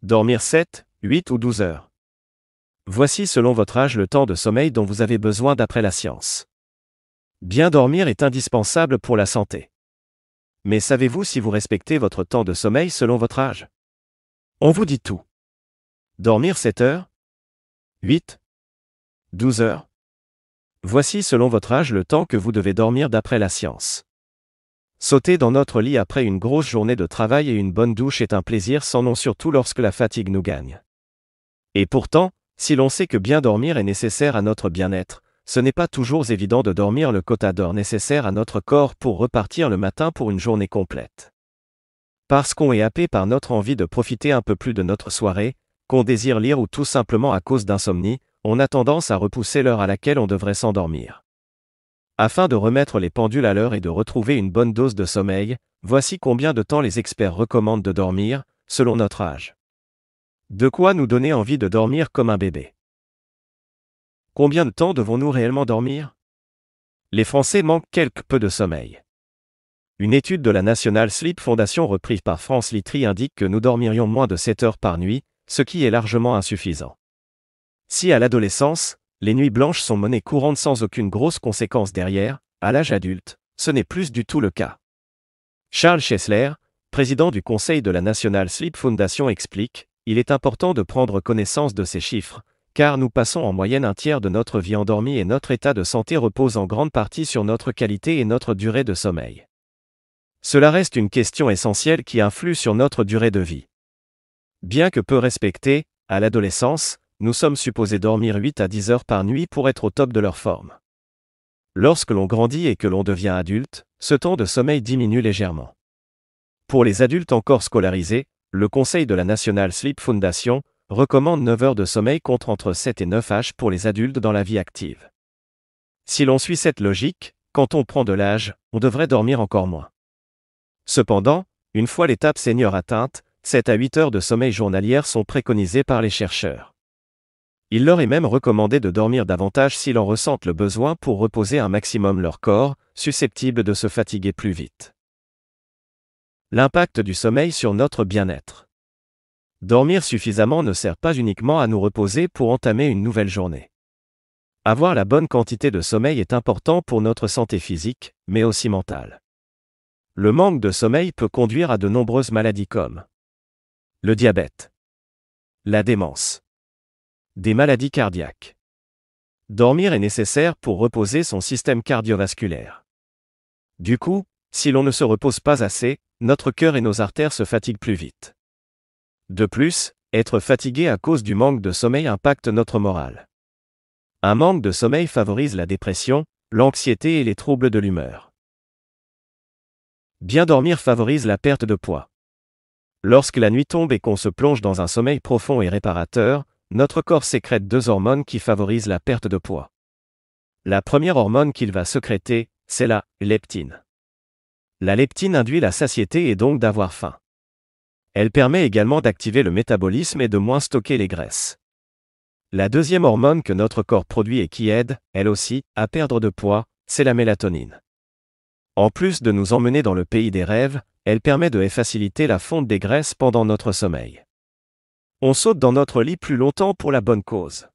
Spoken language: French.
Dormir 7, 8 ou 12 heures. Voici selon votre âge le temps de sommeil dont vous avez besoin d'après la science. Bien dormir est indispensable pour la santé. Mais savez-vous si vous respectez votre temps de sommeil selon votre âge? On vous dit tout. Dormir 7 heures? 8? 12 heures? Voici selon votre âge le temps que vous devez dormir d'après la science. Sauter dans notre lit après une grosse journée de travail et une bonne douche est un plaisir sans nom, surtout lorsque la fatigue nous gagne. Et pourtant, si l'on sait que bien dormir est nécessaire à notre bien-être, ce n'est pas toujours évident de dormir le quota d'heures nécessaire à notre corps pour repartir le matin pour une journée complète. Parce qu'on est happé par notre envie de profiter un peu plus de notre soirée, qu'on désire lire ou tout simplement à cause d'insomnie, on a tendance à repousser l'heure à laquelle on devrait s'endormir. Afin de remettre les pendules à l'heure et de retrouver une bonne dose de sommeil, voici combien de temps les experts recommandent de dormir, selon notre âge. De quoi nous donner envie de dormir comme un bébé? Combien de temps devons-nous réellement dormir? Les Français manquent quelque peu de sommeil. Une étude de la National Sleep Foundation reprise par France Litry indique que nous dormirions moins de 7 heures par nuit, ce qui est largement insuffisant. Si à l'adolescence, les nuits blanches sont monnaie courante sans aucune grosse conséquence derrière, à l'âge adulte, ce n'est plus du tout le cas. Charles Chesler, président du conseil de la National Sleep Foundation, explique: il est important de prendre connaissance de ces chiffres, car nous passons en moyenne un tiers de notre vie endormie et notre état de santé repose en grande partie sur notre qualité et notre durée de sommeil. Cela reste une question essentielle qui influe sur notre durée de vie. Bien que peu respectée, à l'adolescence, nous sommes supposés dormir 8 à 10 heures par nuit pour être au top de leur forme. Lorsque l'on grandit et que l'on devient adulte, ce temps de sommeil diminue légèrement. Pour les adultes encore scolarisés, le conseil de la National Sleep Foundation recommande 9 heures de sommeil contre entre 7 et 9 h pour les adultes dans la vie active. Si l'on suit cette logique, quand on prend de l'âge, on devrait dormir encore moins. Cependant, une fois l'étape senior atteinte, 7 à 8 heures de sommeil journalières sont préconisées par les chercheurs. Il leur est même recommandé de dormir davantage s'ils en ressentent le besoin pour reposer un maximum leur corps, susceptible de se fatiguer plus vite. L'impact du sommeil sur notre bien-être. Dormir suffisamment ne sert pas uniquement à nous reposer pour entamer une nouvelle journée. Avoir la bonne quantité de sommeil est important pour notre santé physique, mais aussi mentale. Le manque de sommeil peut conduire à de nombreuses maladies comme le diabète, la démence, des maladies cardiaques. Dormir est nécessaire pour reposer son système cardiovasculaire. Du coup, si l'on ne se repose pas assez, notre cœur et nos artères se fatiguent plus vite. De plus, être fatigué à cause du manque de sommeil impacte notre morale. Un manque de sommeil favorise la dépression, l'anxiété et les troubles de l'humeur. Bien dormir favorise la perte de poids. Lorsque la nuit tombe et qu'on se plonge dans un sommeil profond et réparateur, notre corps sécrète 2 hormones qui favorisent la perte de poids. La première hormone qu'il va sécréter, c'est la leptine. La leptine induit la satiété et donc d'avoir faim. Elle permet également d'activer le métabolisme et de moins stocker les graisses. La deuxième hormone que notre corps produit et qui aide, elle aussi, à perdre de poids, c'est la mélatonine. En plus de nous emmener dans le pays des rêves, elle permet de faciliter la fonte des graisses pendant notre sommeil. On saute dans notre lit plus longtemps pour la bonne cause.